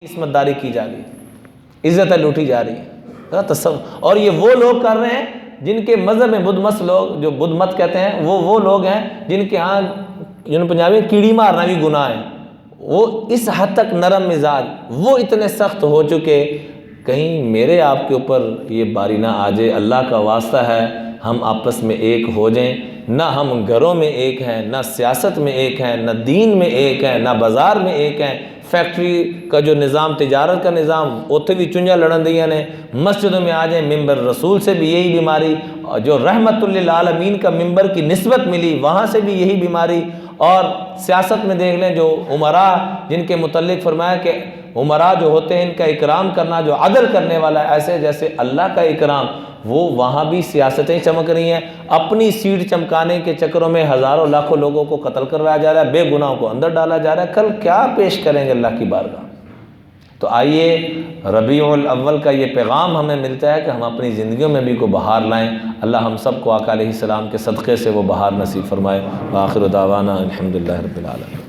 عصمت داری کی جا رہی ہے، عزتیں لوٹی جا رہی ہیں اور یہ وہ لوگ کر رہے ہیں جن کے مذہب میں بدھ مت لوگ، جو بدھ مت کہتے ہیں، وہ لوگ ہیں جن کے ہاں جن پنجابی کیڑی مارنا بھی گناہ ہے۔ وہ اس حد تک نرم مزاج، وہ اتنے سخت ہو چکے، کہیں میرے آپ کے اوپر یہ باری نہ آ جائے۔ اللہ کا واسطہ ہے ہم آپس میں ایک ہو جائیں، نہ ہم گھروں میں ایک ہیں، نہ سیاست میں ایک ہیں، نہ دین میں ایک ہیں، نہ بازار میں ایک ہیں۔ فیکٹری کا جو نظام، تجارت کا نظام، اوتھے بھی چنجا لڑن دیاں نے، مسجدوں میں آ جائیں، ممبر رسول سے بھی یہی بیماری، اور جو رحمت للعالمین کا ممبر کی نسبت ملی وہاں سے بھی یہی بیماری، اور سیاست میں دیکھ لیں جو عمراء جن کے متعلق فرمایا کہ عمراء جو ہوتے ہیں ان کا اکرام کرنا، جو عدل کرنے والا ہے ایسے جیسے اللہ کا اکرام، وہ وہاں بھی سیاستیں چمک رہی ہیں۔ اپنی سیٹ چمکانے کے چکروں میں ہزاروں لاکھوں لوگوں کو قتل کروایا جا رہا ہے، بے گناہوں کو اندر ڈالا جا رہا ہے۔ کل کیا پیش کریں گے اللہ کی بارگاہ؟ تو آئیے ربیع الاول کا یہ پیغام ہمیں ملتا ہے کہ ہم اپنی زندگیوں میں بھی کو بہار لائیں۔ اللہ ہم سب کو آقا علیہ السلام کے صدقے سے وہ بہار نصیب فرمائے۔ وآخر دعوانا الحمدللہ رب العالمین۔